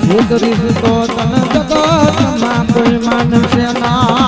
ઉતરીશ તો તન જગતમાં કોઈ માનશે ના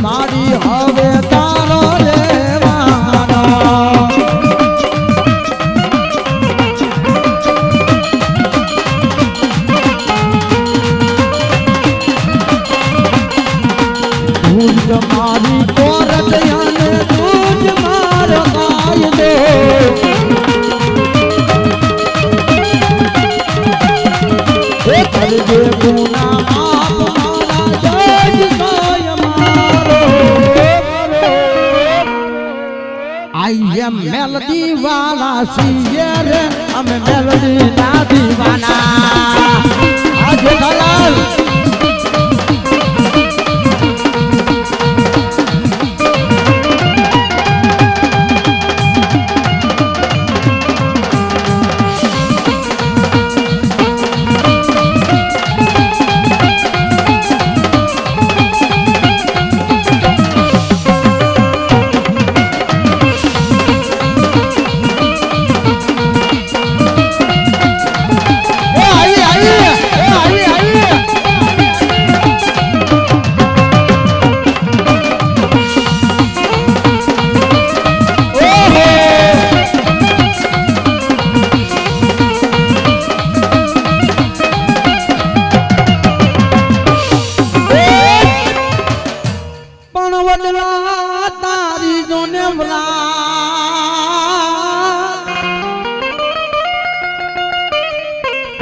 મારી હવે તારો રેવાનો તું જ મારી કોરટ અને તું જ મારો કાયદો એ કરજે ગુના માફ મારા જજ કાય I am melody वाला सियर हम मेलोडी ना दीवाना आज दलाल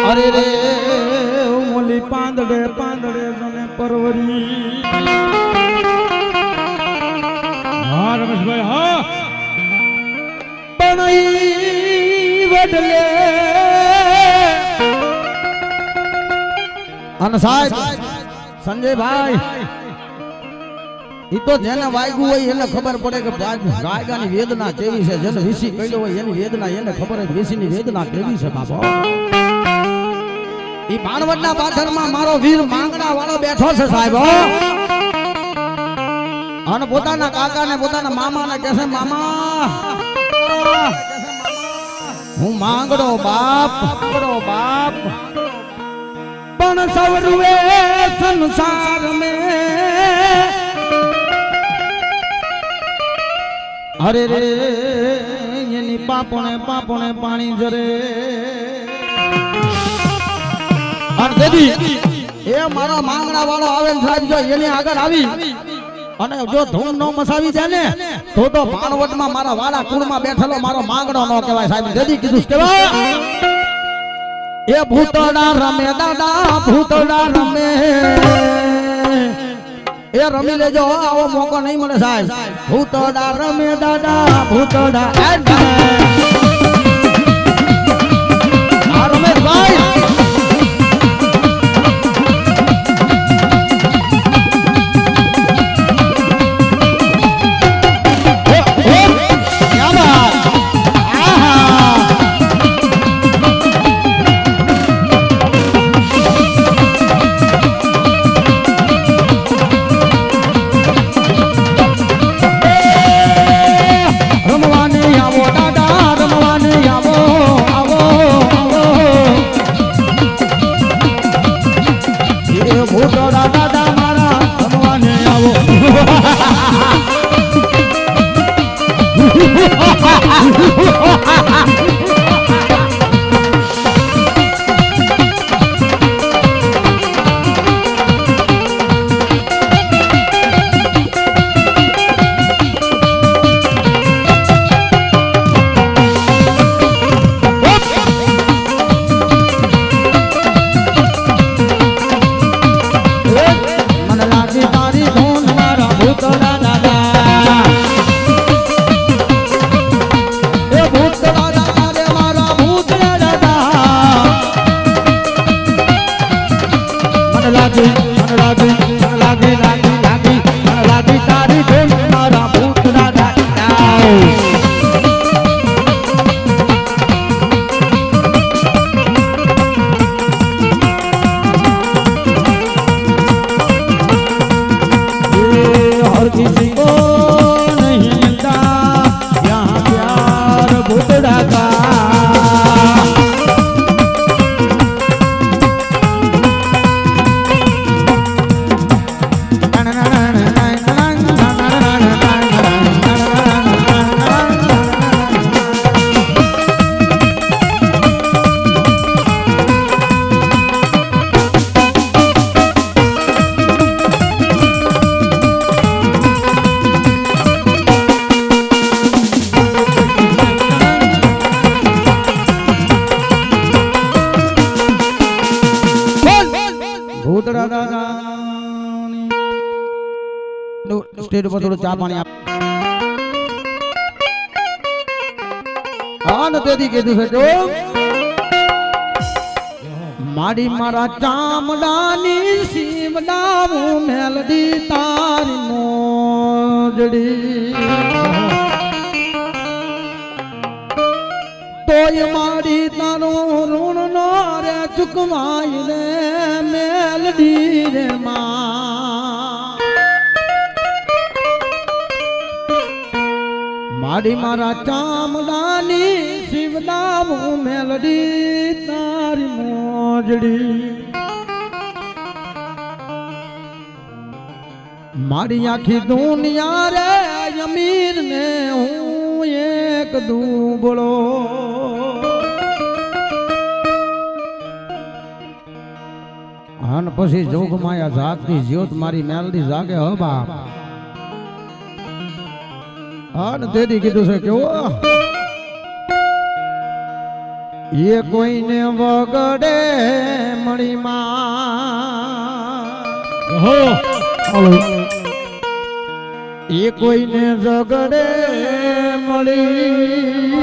અરે રે મોલી પાંદડે પાંદડે મને પરવરી હા રમેશભાઈ હા પણ વડલે અને સાહેબ સંજયભાઈ ઈ તો જેને વાગ્યું હોય એને ખબર પડે કે ગાયગાની વેદના કેવી છે જેને વિસી કઈલો હોય એની વેદના એને ખબર હોય વિસીની વેદના કેવી છે બાપા ઈ ભાણવડના પાથરમાં મારો વીર માંગણા વાળો બેઠો છે સાહેબ અને પોતાના કાકાને પોતાના મામાને કહે છે મામા હું માંગડો બાપ પણ સવરુએ સંસાર મે અરે રે એની પાપણે પાણી જરે અને દેદી એ મારા માંગણા વાળો આવે ને સાહેબ જો એની આગળ આવી અને જો ધૂમ નો મસાવી જાય ને તો ભાણવટમાં મારા વાળા કુળમાં બેઠેલો મારો માંગણો નો કહેવાય સાહેબ દેદી કીધું કેવાય એ ભૂતડા રમે દાદા ભૂતડા રમે એ રમી લેજો આવો મોકો નહીં મળે સાહેબ ભૂતડા રમે દાદા ભૂતડા રમેશભાઈ રમવાની આવો દાદા રમવા સ્ટેજ ઉપર થોડું ચા પાણી આપ. હા ને તેથી કીધું છે જો મારી મારા ચામડાની સીમડાવું મેલડી તારી મોજડી તોય મારી તારું ઋણ નો રે ચૂકવાય રે મેલડી રે માં મારી મારા ચામડાની શિવડાવું મેલડી તારી મોજડી મારી આખી દુનિયા રે અમીર ને હું એક દુબળો અને પછી જોગ માયા જાગતી જ્યોત મારી મેલડી જાગે હો બાપ. અને તેથી કીધું છે કેવો એ કોઈને વગડે મળી માં એ કોઈને જગડે મળી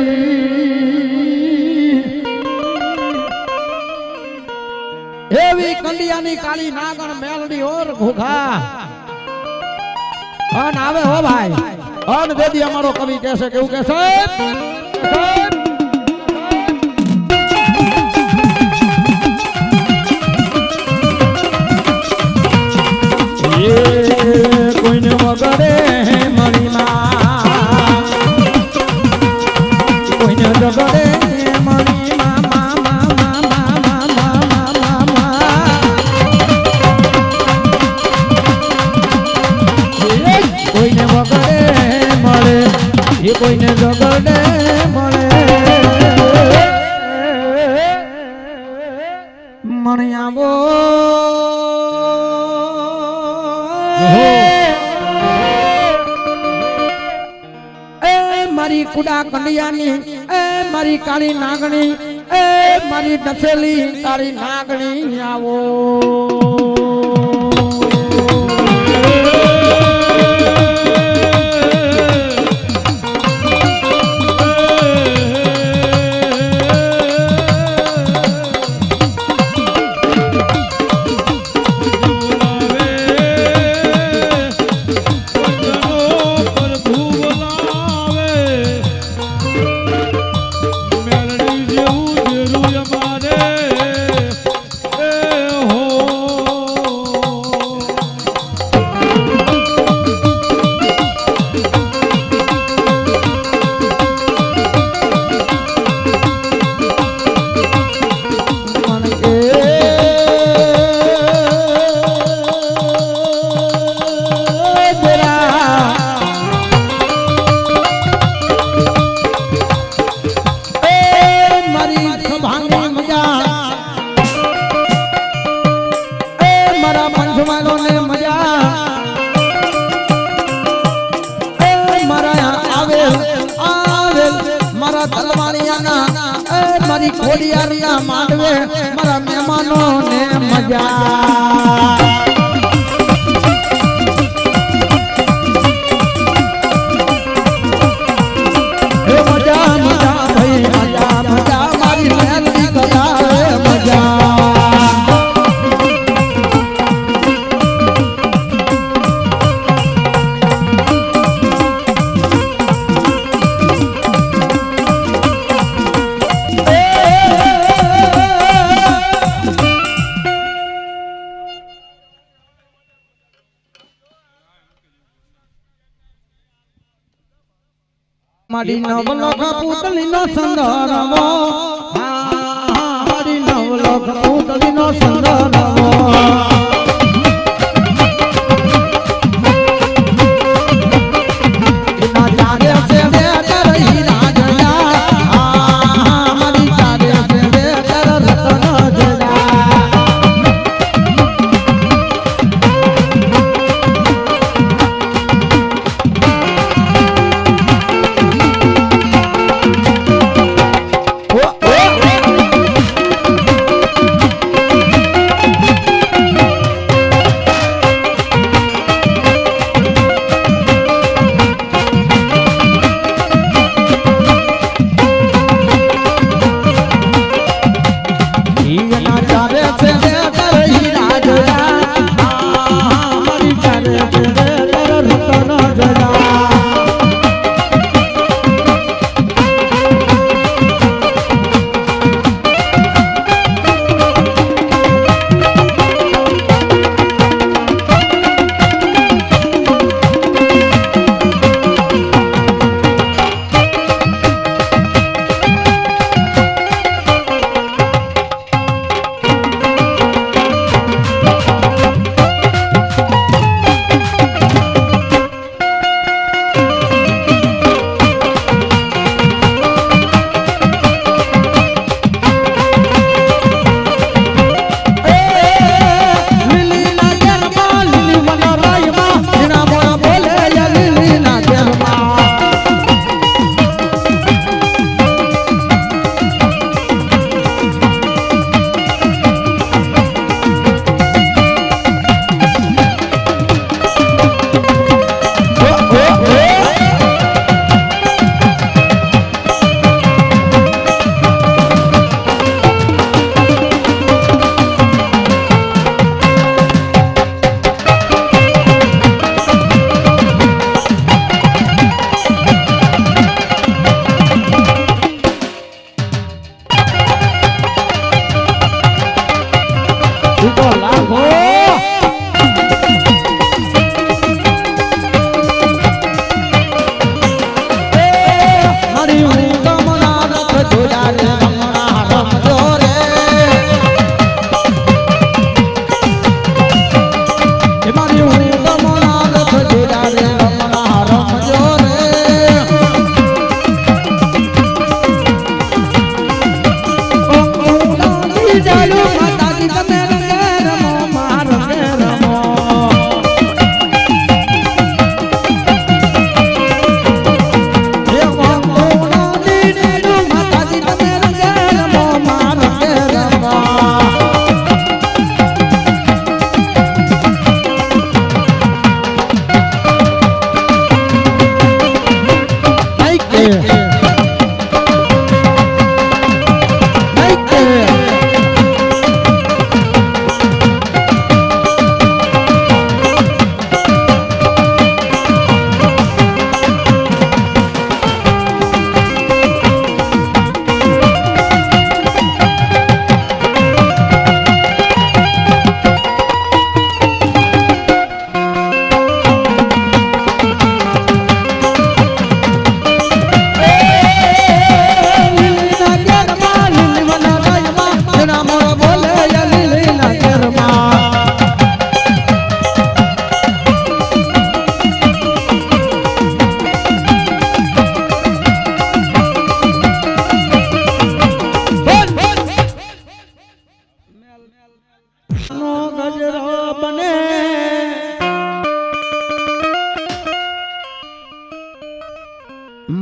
એવી કંડિયાની કાળી નાગણ મેલડી ઓર ઘોઘા અન આવે હો ભાઈ. અન દેદી અમારો કવિ કહેશે કેવું કહેશે કોઈને વગડે મળી માં કોઈને જગડે મળી કોઈને વગડે મળે એ કોઈને જગડે મળે મણી આવો એ મારી કુડા કંડિયાની એ મારી કાળી નાગણી એ મારી ડસેલી તારી નાગણી આવો મારી ખોડિયારના માંડવે મારા મહેમાનો ને મજા મજા મજા ભાઈ મજા મજા મારી મેલડી કરાવે મજા મારી નવલોક પૂતળી નો સંદરવો મારી નવલોક પૂતળી નો સંદરવો તો લાખો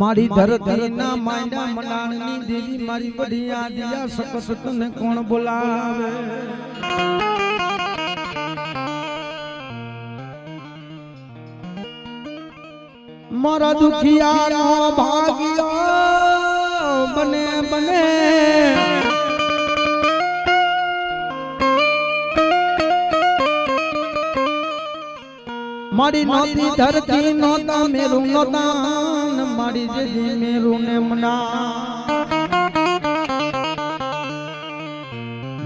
મારી ધરતી ના માંડા મડાણની દેવી મારી બધી આદિયા સકત તને કોણ બોલાવે મારા દુખિયાનો ભાગ્યો બને બને મારી નોતી ધરતી નોતા મેરું નોતા મારી જેજી મેરું ને મના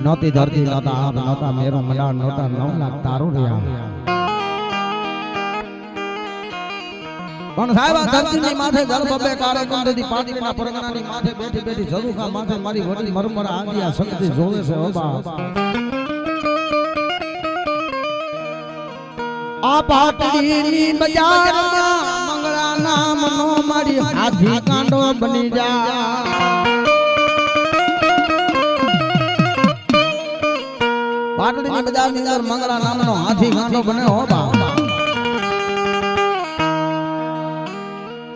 નોતી ધરતી નોતા આપ નોતા મેરું મના નોતા 9 લાખ તારું રહ્યા પણ સાહેબ આ ધરતીની માથે ઘર બબે કારે કંદથી પાટીના પરગણાની માથે બેઠી બેઠી ઝરૂખા માથે મારી વડી મરમરા આદિયા શક્તિ જોવે છે ઓ બા આ પાટડીની બજારમાં મંગળા નામનો મારી હાથી કાંડો બની જા પાટડીની બજારની અંદર મંગળા નામનો હાથી કાંડો બને હો બા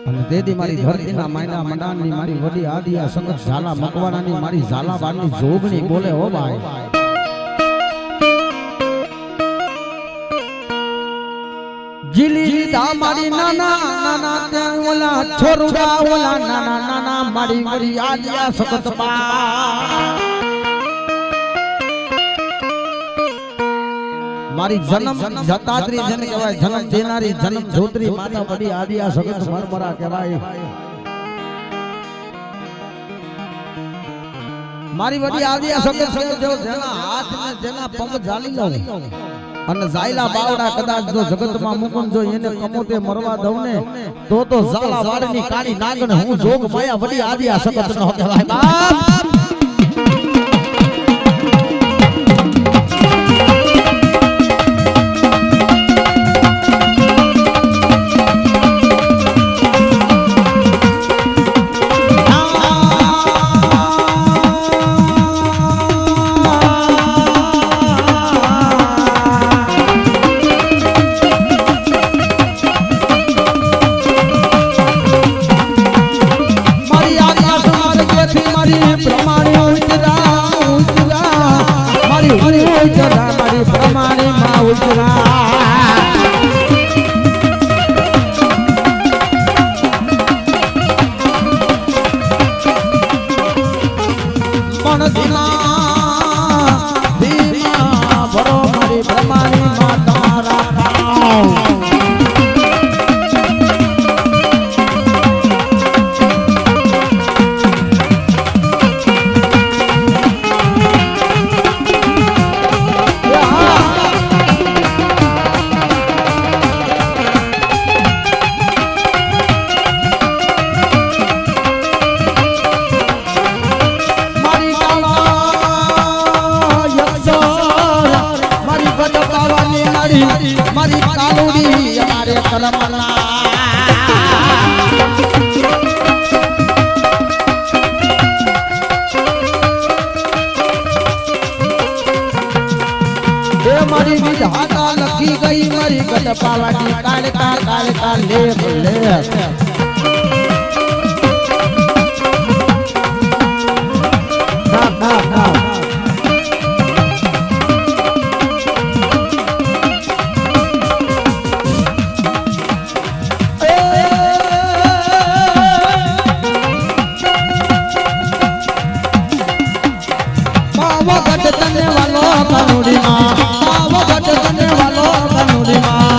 અને તેદી મારી ધરતીના માયના મંડાણની મારી વડી આદિયા સંગત ઝાલા મકવાણાની મારી ઝાલા બારની જોગણી બોલે હો ભાઈ જીલી મારી નાના નાના તે ઓલા છોરુડા ઓલા નાના નાના મારી વડી આદિયા સંગત મારી જન્મ જતાત્રી જન કહેવાય જન્મ દેનારી જન્મ જોતરી માતા બડી આદિયા સગત મરમરા કહેવાય મારી બડી આદિયા સગત જો જેના હાથ ને જેના પગ ઝાલી લો અને ઝાયલા બાવડા કદાચ જો જગતમાં મુકું જો એને કમોતે મરવા દઉં ને તો ઝાલા વાડની કાળી નાગણ હું જોગ માયા બડી આદિયા સગત નો કહેવાય બાપ ધર્મના મારી વિધાતા લખી ગઈ મારી ગઢપાવાની કાળકા કાળકા લેખ લેખ ના ના ના તને વાલો કનુડી માં આવો ગટ તને વાલો કનુડી માં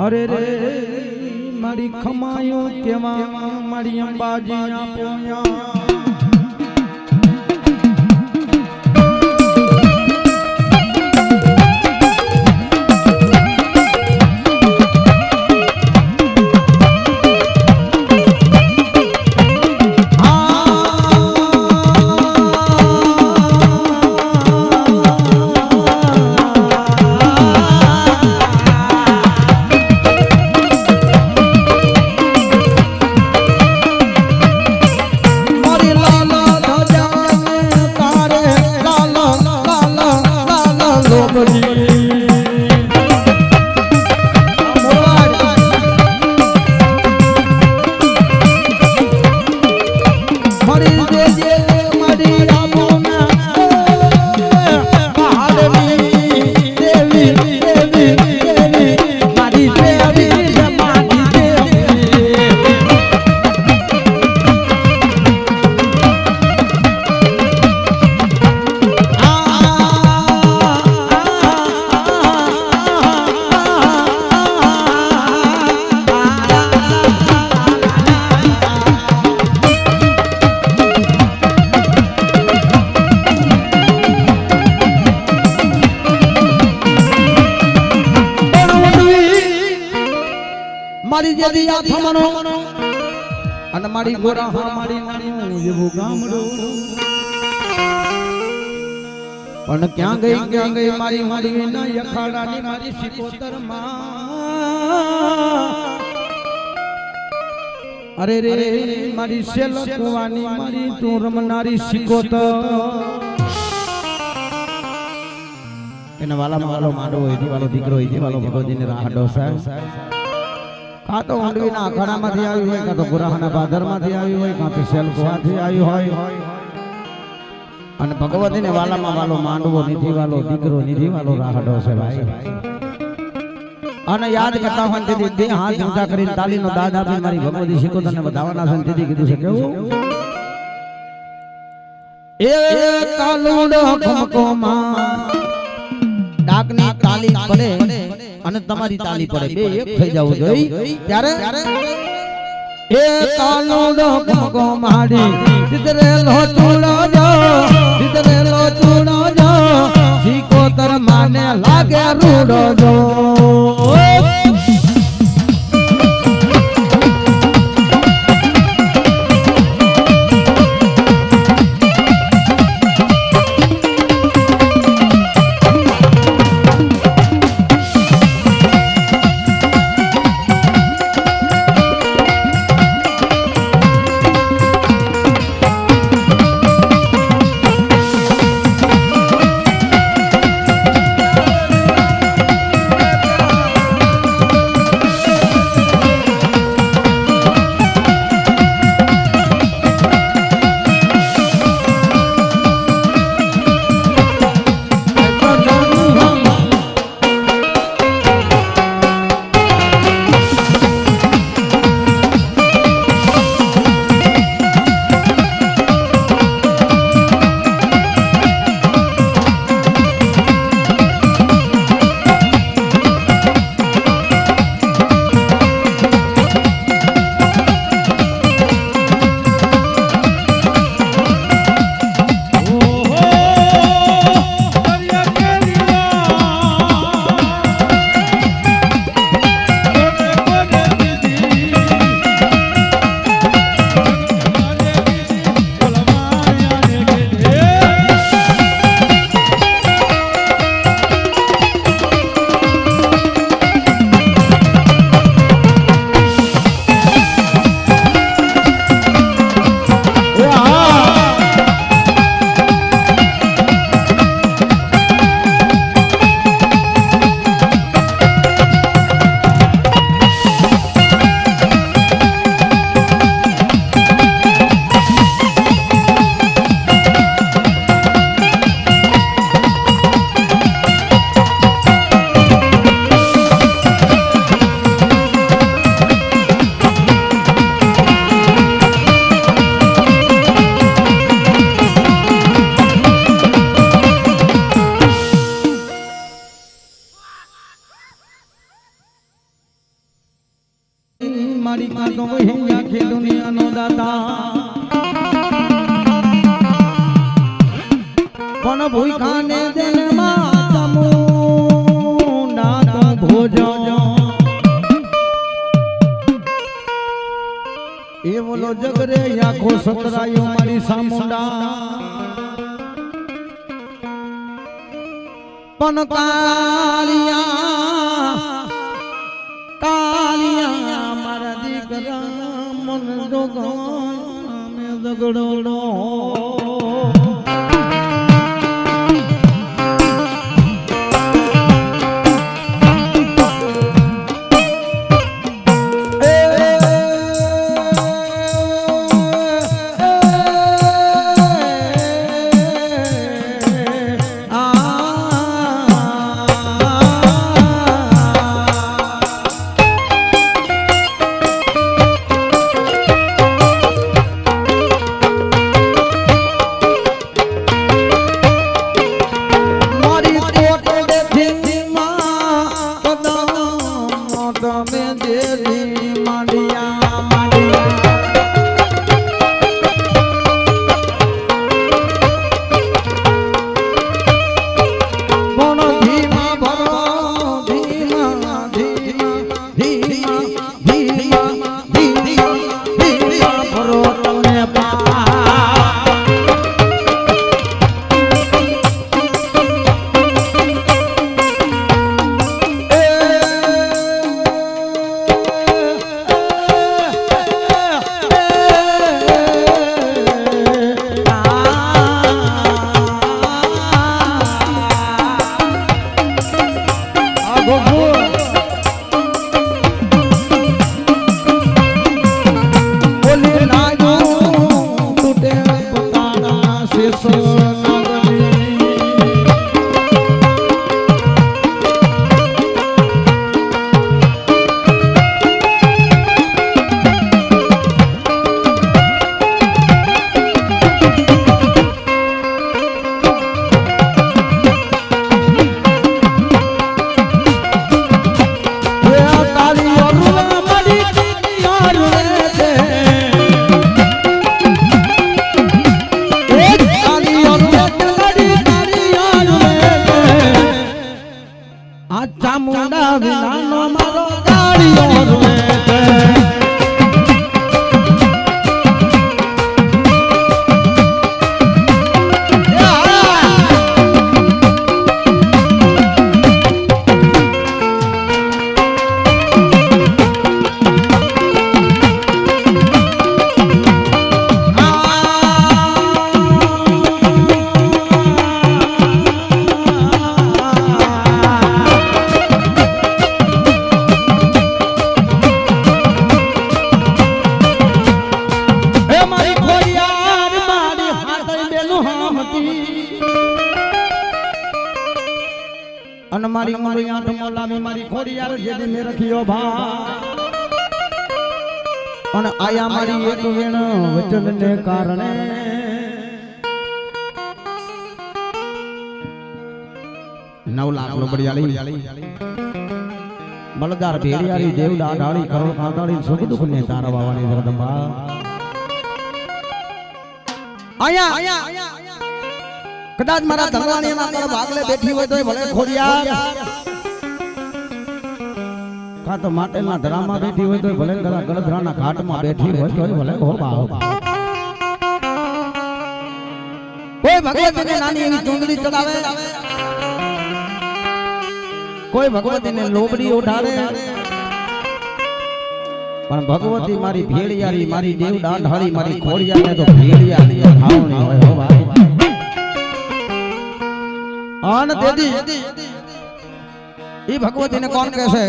અરે રે મારી ખમાયો કેવા મારી અંબાજી પોયા જદી આ થમણો અને મારી ગોરા હા મારી નાનું જેવું ગામડું પણ ક્યાં ગઈ મારી મારી વિના યખાડાની મારી સિકોતર માં અરે રે મારી સેલ કુવાની મારી તું રમનારી સિકોતર એને વાલામાં વાલો માંડવો હોય વાલો દીકરો હોય વાલો ભગવતીને રાહડો સાહેબ કાં તો ઊંડવીના અખાડામાંથી આવ્યું હોય કાં તો ગુરાહાના બાદરમાંથી આવ્યું હોય કાં તો સેલકોવાથી આવ્યું હોય અને ભગવતીને વાલામાં વાલો માંડવો નિધિ વાલો દીકરો નિધિ વાલો રાહડો છે ભાઈ અને યાદ કરતા હોય તેથી બે હાથ ઊંચા કરીને તાલીનો દાદ આપી મારી ભગવતી સિકોતરને વધાવવાના છે તેથી કીધું છે કેવું એ કાલુડો કમકો માં ડાકની તાલી પડે અને તમારી તાલી પડે બે એક થઈ જવું જોઈએ ત્યારે એ કાલુડો કમકો માડી સિદ્ધરેલો ચૂડો જો સિદ્ધરેલો ચૂડો જો સિકોતર માને લાગે રૂડો જો મારી કાતો વહી આખી દુનિયાનો દાતા પણ ભૂખાને દિલમાં ચમુંડા તો ભોજો એ બોલો જગરે આખો સતરાયો મારી સામુંડા પણ કાલિયા મારા દીકરા મન જોગો મે દગડો મારી મારી આઠ મોલામી મારી ખોડિયાર જેદી મે રખ્યો ભા અને આયા મારી એક વેણ વચનને કારણે નવ લાખ લોબડિયાળી બલદાર ભેડિયાળી દેવડા ડાળી કરોડ કાંતાળી સુખ દુઃખ ને તારવાવાની જગદંબા આયા કદાચ મારા ધરવાણી ના કર ભાગલે બેઠી હોય તોય ભલે ખોડિયાર કા તો માટેના ધરામાં બેઠી હોય તોય ભલે ગળધરાના ઘાટમાં બેઠી હોય તોય ભલે હો બા કોઈ ભગવતીને નાની એવી ચૂંદડી ચડાવે કોઈ ભગવતીને લોબડી ઉડાડે પણ ભગવતી મારી ભેડિયારી મારી દેવ દાઢાળી મારી ખોડિયાને તો ભેડિયાની ભાવણી હોય હો ભાઈ આન દેદી ઈ ભગવતીને કોણ કહેશે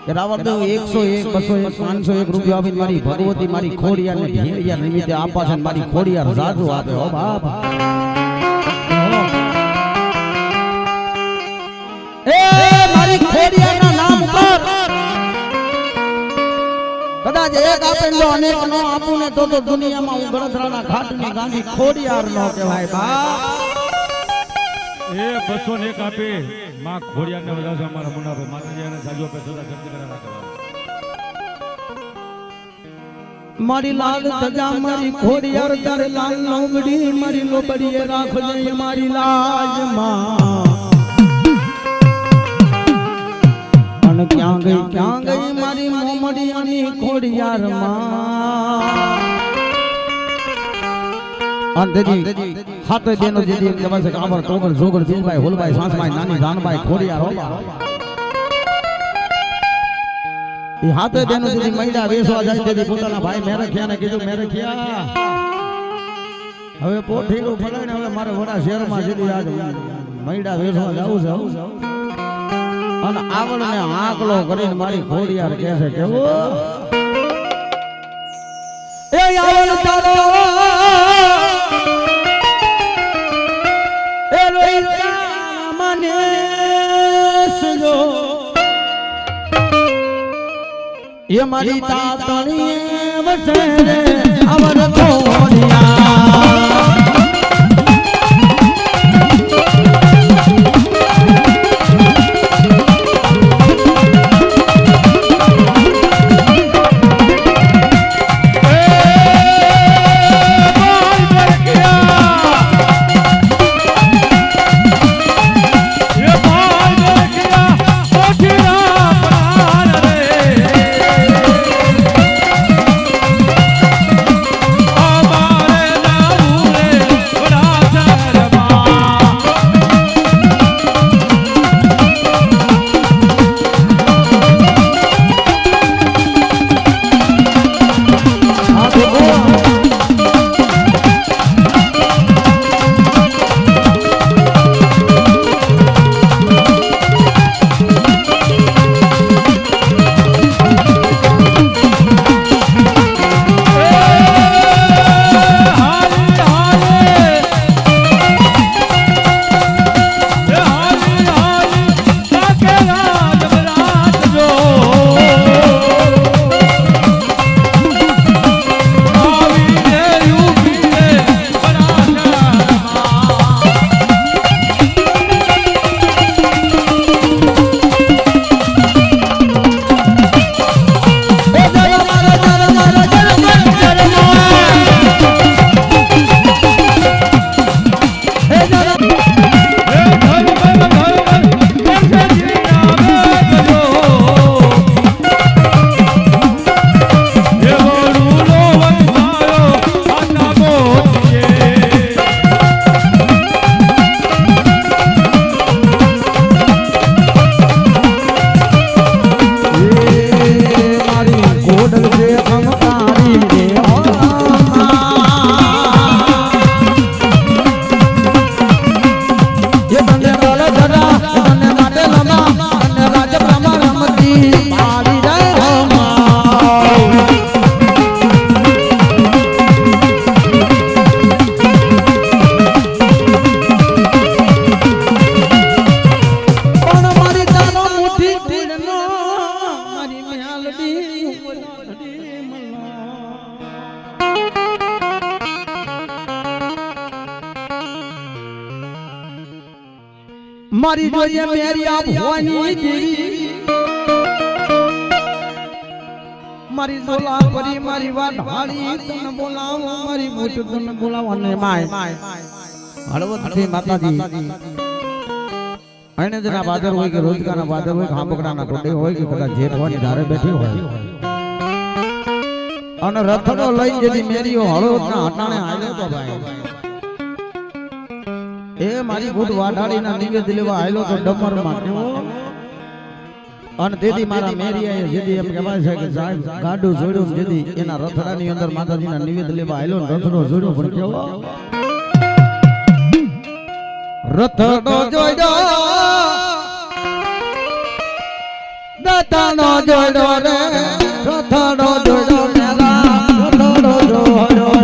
કે રાવણદેવ 101 201 501 રૂપિયા આપીને મારી ભગવતી મારી ખોડિયાને ભેડિયા નિમિત્તે આપા છે મારી ખોડિયાર જાજુ આપે હો બાપ એ મારી ખોડિયારના નામ ઉપર કદાચ એક આપે જો અનેક નો આપું ને તો દુનિયામાં હું ગળધરાના ઘાટની ગાંધી ખોડિયાર નો કહેવાય બા એ 201 આપે માં ખોડિયારને બધા છે અમારા મુનાભાઈ માતાજીને સાજો પે સદા શક્તિ કરાના કરવા મારી લાલ તજા મારી ખોડિયાર તારે લાલ લોબડી મારી લોબડીએ રાખજે મારી લાજ માં અન ક્યાં ગઈ મારી મોમડીયાની ખોડિયાર માં અંધજી હાથે દેનો જેદી કહેવાય છે કામર ટોગર જોગર જીલભાઈ હોલભાઈ સાંસભાઈ નાની જાનભાઈ ખોડિયાર હો એ હાથે દેનો જેદી મૈડા વેસવા જાય તેદી પોતાના ભાઈ મેરખિયાને કીધું મેરખિયા હવે પોઠીલું ફલાઈને હવે મારે વડા શહેરમાં જેદી આજ મૈડા વેસવા જાવું છે અને આવડને આંકલો કરીને મારી ખોડિયાર કહે છે કેવો એ આવડ તારો એ રોઈતા મને સુજો એ મારી તાતણીએ વસે રે આવડ ખોડિયાર મારી જોઈએ મેરી આ ભવાની દેવી મારી ઝોલા પરી મારી વાત હાળી તને બોલાવો મારી મોટ તને બોલાવો ને માય હળવદથી માતાજી એને જેના બાદર હોય કે રોજગારના બાદર હોય કે હાંભકડાના ટોડે હોય કે કદાચ જેઠવાની ધારે બેઠી હોય અને રથડો લઈને જેથી મેરીઓ હળવદના હટાણે આલે તો ભાઈ એ મારી ભૂત વાઢાડીના નિવેદ લેવા આયલો તો ડમર માં કેવો અને તેથી મારા મેરિયાએ જેથી એમ કહેવાય છે કે સાહેબ ગાડું જોડ્યું જેથી એના રથડાની અંદર માતાજીના નિવેદ લેવા આયલો ને રથડો જોડ્યો પણ કેવો રથડો જોડ્યો દાતાનો જોડ્યો રે રથડો જોડ્યો મેરા રથડો જોડ્યો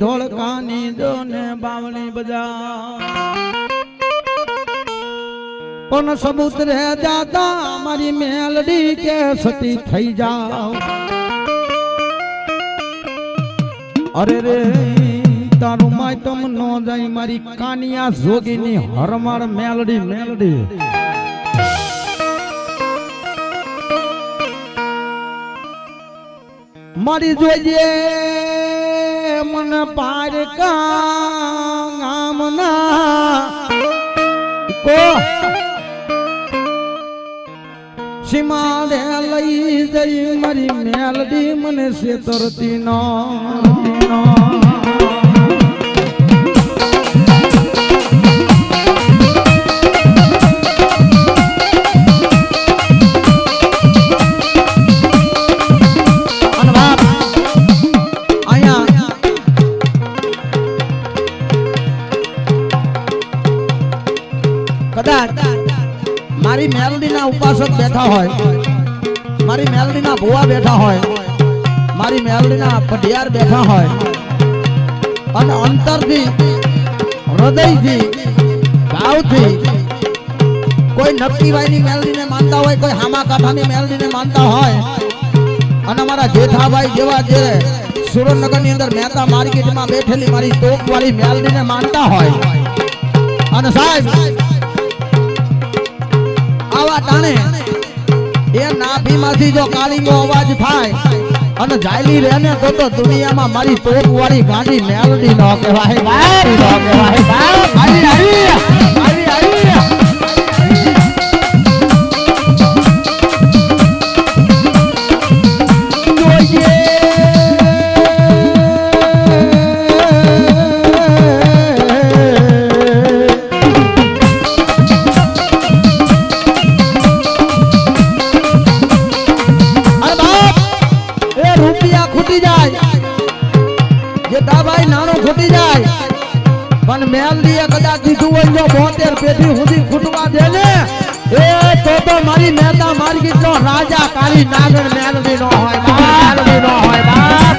ધોળકાની જોને બાવળી બજા પણ સબૂત રે દાદા મારી મેલડી કે સતી થઈ જાઓ અરે રે તારું માયતમ નો જાય મારી કાનિયા જોગીની હરમાળ મેલડી મેલડી મારી જોઈએ मन पार का गामना को सीमा दे लई जई मरी मेलडी मन से तरती नो મારી મેલડીના ઉપાસક બેઠા હોય મારી મેલડીના ભુવા બેઠા હોય મારી મેલડીના પઢિયાર બેઠા હોય અને અંતરથી હૃદયથી ભાવથી કોઈ નક્કીભાઈની મેલડીને માનતા હોય કોઈ હામા કાંઠાની મેલડીને માનતા હોય અને અમારા જેઠાભાઈ જેવા જે સુરેન્દ્રનગરની અંદર મહેતા માર્કેટમાં બેઠેલી મારી તોપવાળી મેલડીને માનતા હોય અને સાહેબ આવા ટાણે એ નાભીમાંથી જો કાળીનો અવાજ થાય અને જાયલી રહે ને તો દુનિયામાં મારી તોપ વાળી ગાડી મેલડી નો કહેવાય ભાઈ નો કહેવાય ભાઈ આવી આવી આવી આવી મેલડીએ કદાચ દીધું હોય જો 72 પેઢી સુધી ખૂટવા દે ને એ તો મારી મહેતા માર્કેટ નો રાજા કાળી નાગર મેલડી નો હોય મેલડી નો હોય બાપ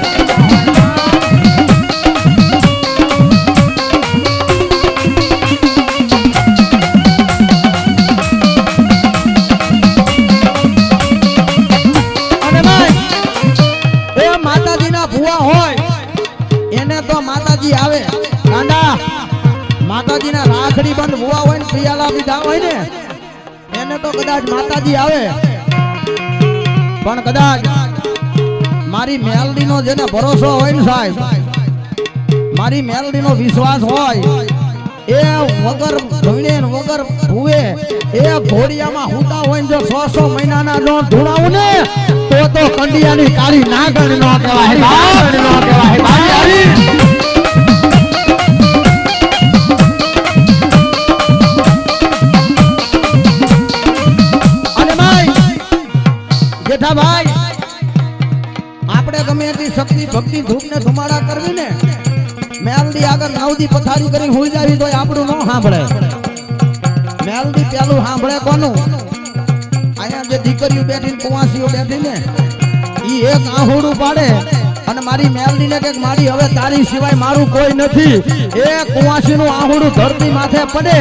અને ભાઈ એ માતાજીના ભુવા હોય એને તો માતાજી આવે કાંડા માતાજીના રાખડી બંધ ભુવા હોય ને પિયાલા પીધા હોય ને એને તો કદાચ માતાજી આવે પણ કદાચ મારી મેલડીનો જેને ભરોસો હોય ને સાહેબ મારી મેલડીનો વિશ્વાસ હોય એ વગર ભણે ને વગર ભૂવે એ ઘોડિયામાં હુતા હોય ને જો 100 મહિનાના જો ધૂણાવું ને તો કંડિયાની કાળી નાગણ નો કહેવાય નાગણ નો કહેવાય ભાઈ ભાઈ આપણે ગમે એટલી શક્તિ ભક્તિ ધૂપ ને ધુમાડા કરવી ને મેલડી આગળ નવદી પથારી કરી હોઈ જાવી તો આપણું ન સાંભળે મેલડી પેલું સાંભળે કોનું અહીંયા જે દીકરીઓ બેઠી કુવાસીઓ બેઠી ને ઈ એક આહુડું પાડે અને મારી મેલડી ને કે મારી હવે તારી સિવાય મારું કોઈ નથી એ કુવાસી નું આહુડું ધરતી માથે પડે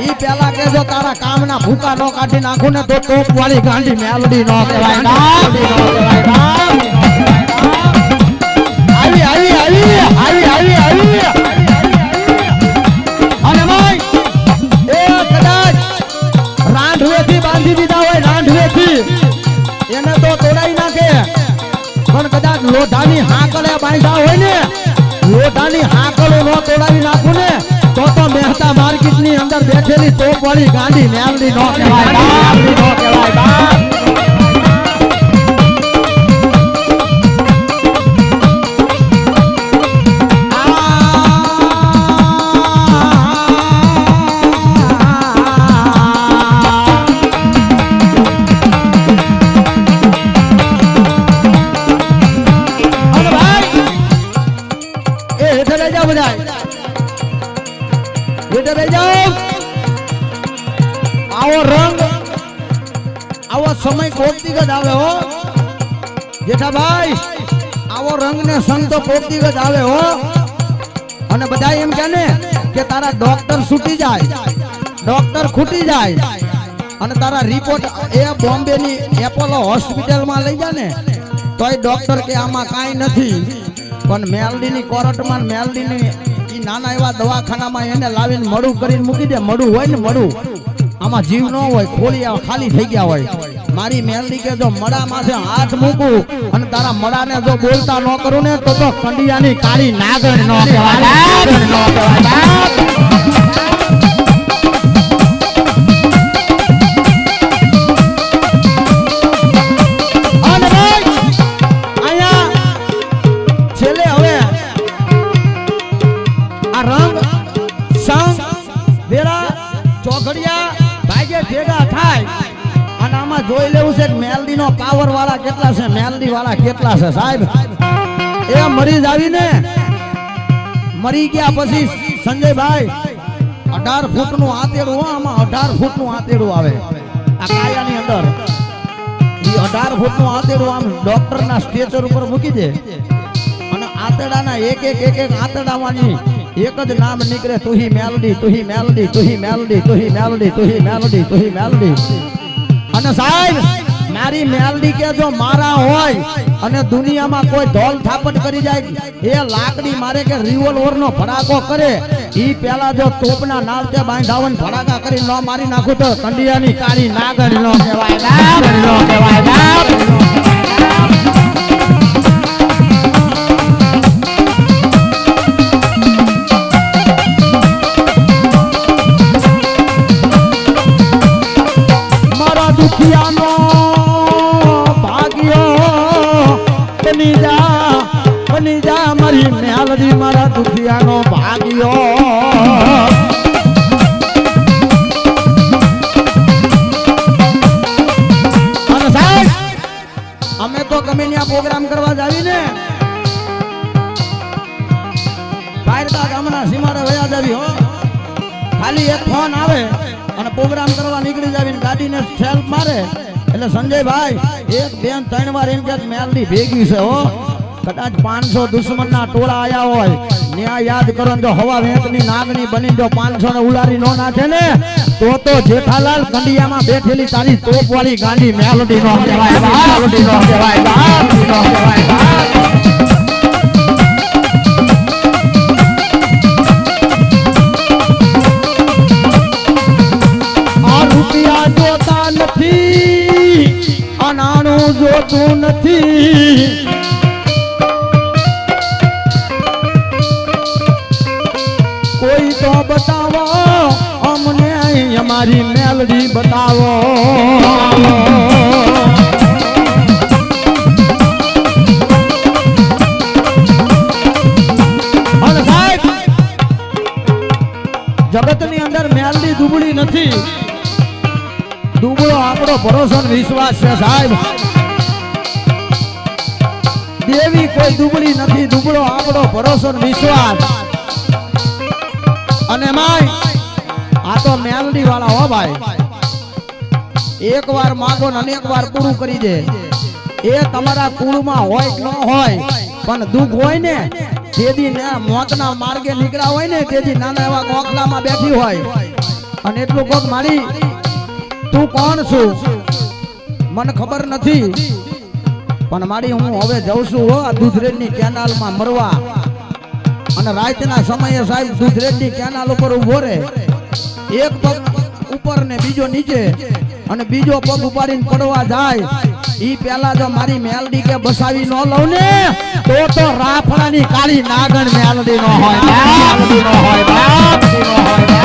ઈ પેલા કે જો તારા કામના ભૂકા નો કાઢી નાખું ને તો ટોપ વાળી ગાંડી મેલડી નો કહેવાય મેલડી નો કહેવાય આવી આવી આવી આવી આવી આવી અને ભાઈ એ કદાચ રાંઢવેથી બાંધી દીધા હોય રાંઢવેથી એને તો તોડાઈ નાખે પણ કદાચ લોઢાની હાકલે બાંધ્યા હોય ને લોઢાની હાકલો નો તોડાવી નાખું ને તો મહેતા માર્કેટ ની અંદર બેઠેલી તોપ વાળી ગાંડી મેલડી નો કહેવાય મેલડી નો કહેવાય બાપ આવો રંગ આવો સમય કોકતી જ આવે હો જેઠાભાઈ આવો રંગ ને સંગ તો કોકતી જ આવે હો અને બધા એમ કહે ને કે તારા ડોક્ટર છૂટી જાય ડોક્ટર ખૂટી જાય અને તારા રિપોર્ટ એ બોમ્બે ની એપોલો હોસ્પિટલ માં લઈ જા ને તોય ડોક્ટર કે આમાં કાંઈ નથી પણ મેલડી ની કોર્ટમાં મેલડી ની નાના એવા દવાખાનામાં એને લાવીને મડું કરીને મૂકી દે મડું હોય ને મડું આમાં જીવ ન હોય ખોલી ખાલી થઈ ગયા હોય મારી મેલડી કે જો મડામાં છે હાથ મૂકું અને તારા મડાને જો બોલતા ન કરું ને તો કંડિયાની કાળી નાગણ નો કહેવાય નાગણ નો કહેવાય જોઈ લેવું છે મેલડી નો પાવર વાળા કેટલા છે મેલડી વાળા કેટલા છે સાહેબ એ મરી જાવી ને મરી ગયા પછી સંજયભાઈ 18 ફૂટ નું આતેડું આમાં 18 ફૂટ નું આતેડું આવે આ કાયાની અંદર ઈ 18 ફૂટ નું આતેડું આમ ડોક્ટર ના સ્ટેચર ઉપર મૂકી દે અને આતેડાના એક આતેડામાંની એક જ નામ નીકળે તુહી મેલડી તુહી મેલડી તુહી મેલડી તુહી મેલડી તુહી મેલડી તુહી મેલડી અને સાહેબ મારી મેલડી કે જો મારા હોય અને દુનિયામાં કોઈ ઢોલ થાપટ કરી જાય એ લાકડી મારે કે રિવોલ્વર નો ફડાકો કરે ઈ પેલા જો તોપના નાળતે બાંધાવન ફડાકા કરી ન મારી નાખું તો કંડિયાની કાળી નાગણ નો કહેવાય નાગણ નો કહેવાય નાગણ દુખિયાનો ભાગ્યો બની જા મારી મેલડી મારા દુખિયાનો ભાગ્યો અને સાહેબ અમે તો ગમે ત્યાં પ્રોગ્રામ કરવા જાવી ને બહાર ગામના સીમાડે વયા જાવી હો ખાલી એક ફોન આવે અને પ્રોગ્રામ કરવા નીકળી જાવી ને ગાડીને સેલ્ફ મારે એટલે સંજયભાઈ એક બેન 3 વાર એમ કે મેલડી ભેગી છે હો કદાચ 500 દુશ્મનના ટોળા આયા હોય ન્યા યાદ કરો ને જો હવા વેંતની નાગની બની જો 500 ને ઉલારી નો નાખે ને તો જેઠાલાલ કંડિયામાં બેઠેલી તારી તોપ વાળી ગાંડી મેલડી નો કહેવાય મેલડી નો કહેવાય મેલડી નો કહેવાય રૂપિયા જોતા નથી અનાણું જોતું નથી કોઈ તો બતાવો અમને અમારી મેલડી બતાવો અને સાહેબ જગતની અંદર મેલડી દુબળી નથી દુબળો આપણો ભરોસો ને વિશ્વાસ છે સાહેબ દેવી કોઈ દુબળી નથી દુબળો આપણો ભરોસો ને વિશ્વાસ અને માય આ તો મેલડી વાળા હો ભાઈ એક વાર માંગો ને અનેક વાર પૂરું કરી દે એ તમારા કુળમાં હોય કે ન હોય પણ દુઃખ હોય ને તેદી ને મોતના માર્ગે નીકળ્યા હોય ને તેદી નાના એવા ગોખલામાં બેઠી હોય અને એટલું કોક મારી તું કોણ છું મને ખબર નથી પણ મારી હું હવે જઉં છું હો દૂધરેજની કેનાલમાં મરવા અને રાતના સમયે સાહેબ દૂધરેજની કેનાલ ઉપર ઉભો રહે એક પગ ઉપર ને બીજો નીચે અને બીજો પગ ઉપાડીને પડવા જાય ઈ પેલા જો મારી મેલડી કે બસાવી ન લઉં ને તો રાફડાની કાળી નાગણ મેલડી નો હોય મેલડી નો હોય મેલડી નો હોય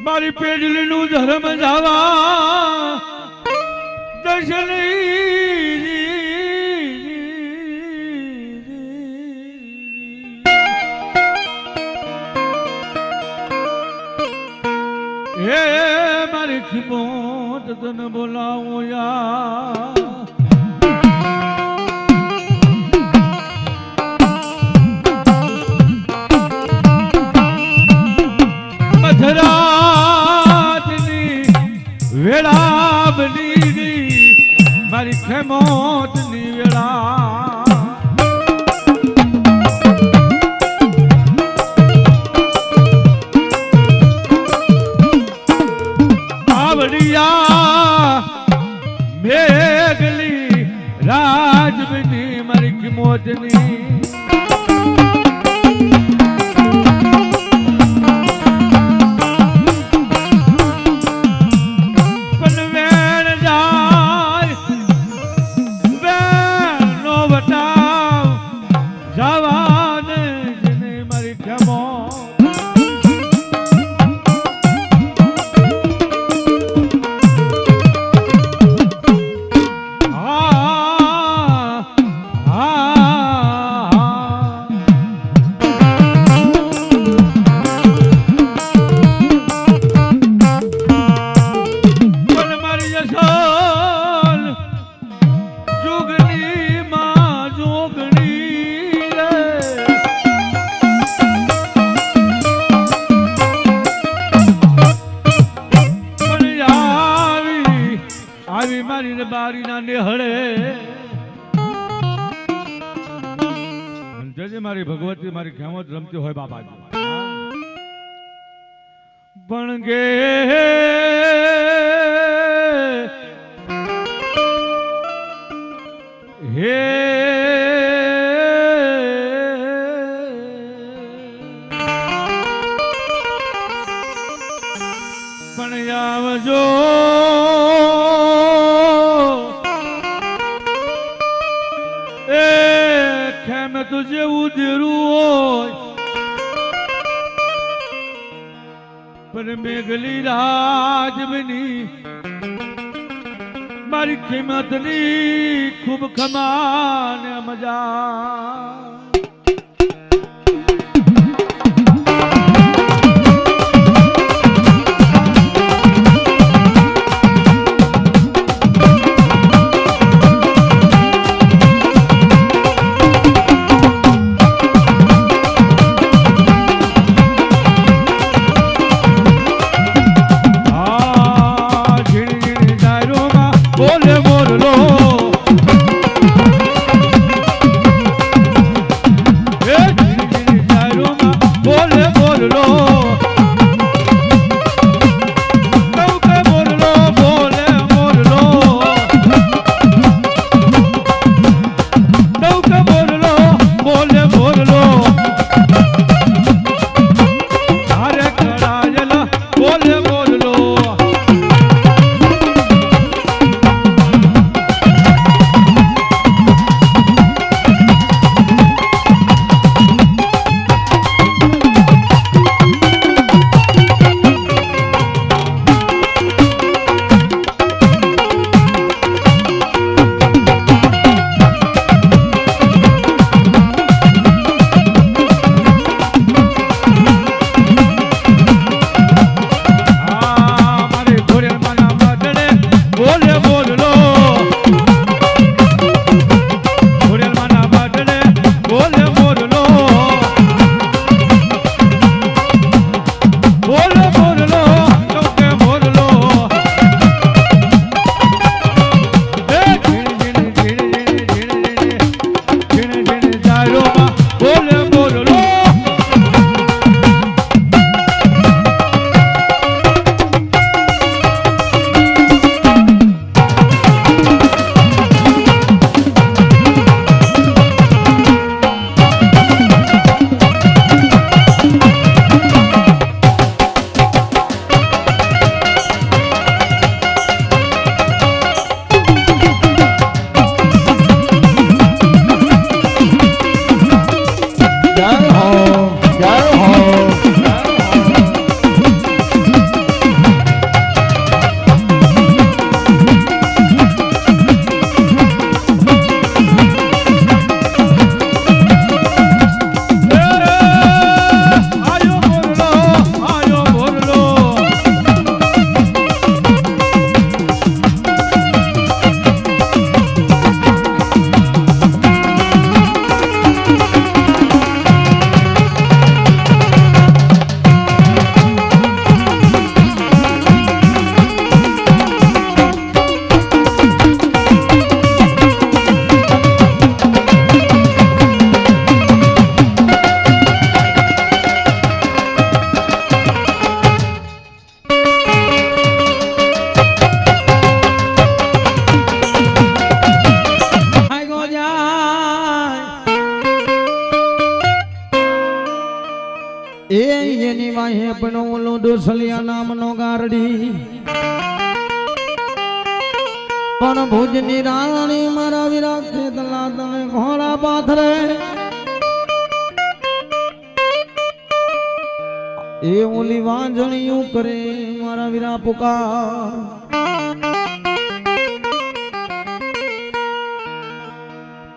મારી પેડલીનું ધર્મ જાવા હે મારી ખીમોત તને બોલાવો યા વેળા બની ગઈ મારી ખેમોત ની વેળા આવડિયા મેઘલી રાજ બની મારી ખેમોત ની મારી ભગવતી મારી ખેમત રમતી હોય બાબાજી પણ ગે હે પણ આવજો એ ખેમ તો જેવું દેરું હોય પણ મેઘલી રાજમની મારી કિંમતની ખૂબ ખમાન મજા એની વાહે પણ ઓલો ડોસલિયા નામનો ગારડી પણ ભુજની રાણી મારા વિરા ખેતલા તને ઘોડા પાથરે એ ઓલી વાંજણીયું કરે મારા વિરા પુકાર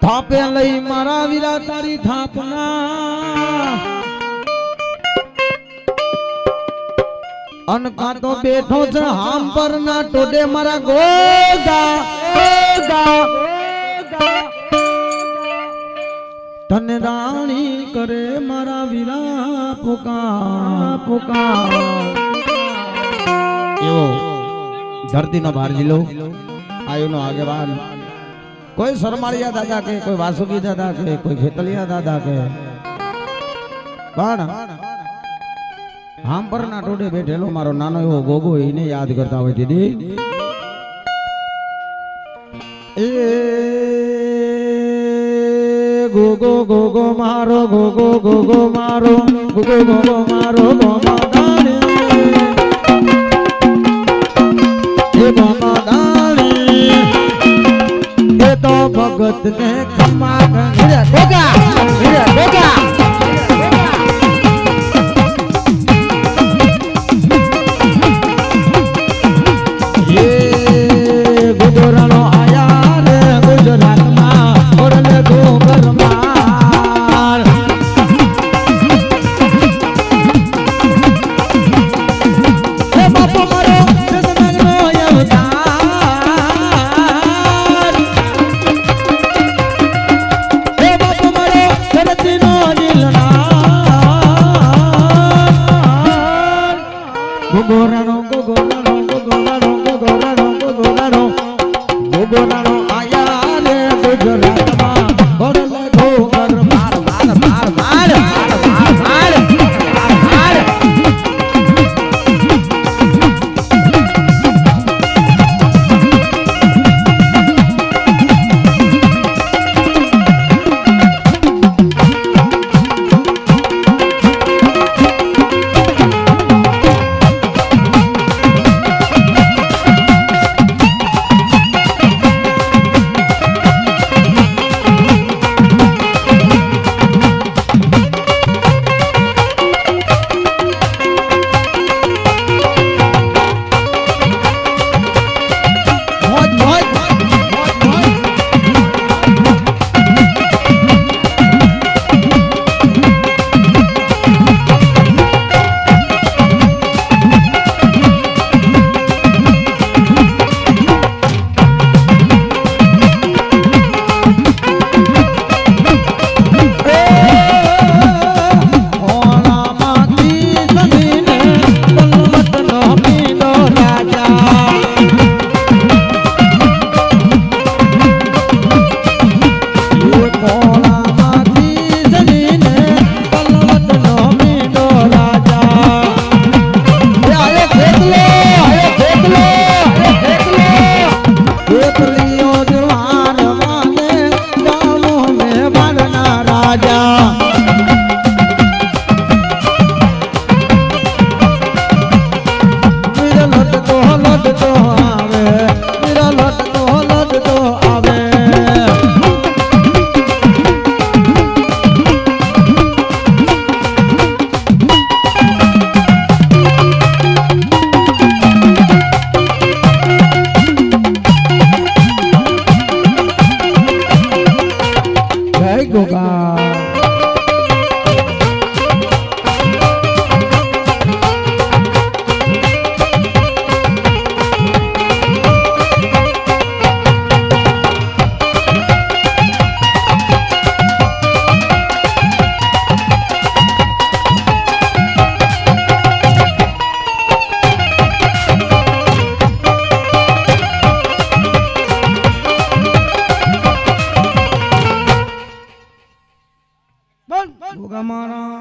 થાપે લઈ મારા વિરા તારી થાપના અનકા તો બેઠો છે હામ પર ના ટોડે મારા ગોગા ગોગા તને રાણી કરે મારા વીરા પુકાર પુકાર એવો ધરતીનો ભાર જિલ્લો આયુનો આગેવાન કોઈ શરમાળિયા દાદા કે કોઈ વાસુકી દાદા કે કોઈ ખેતલિયા દાદા કે પણ હાંભરના ટોડે બેઠેલો મારો નાનો એવો ગોગો એને યાદ કરતા હોય દીદી એ ગોગો ગોગો મારો ગોગો ગોગો મારો ગોગો ગોગો મારો ગોમા દાણે ભગત ને ખમા ગોગા ગોગા ગોગોરાનો આયા રે ગુજરાતમાં ઓરલે ગોગરમાર એ બાપો મારો જગમગનો અવતાર એ બાપો મારો ધરતીનો નીલનાર ગોગોરાનો ગોગોરાનો ગોગોરાનો ગોગોરાનો ગોગોરાનો ગોગોરાનો આયા રે ગુજરાતમાં ઓરલે ગોગર માર માર માર માર માર માર માર ગોગા મારા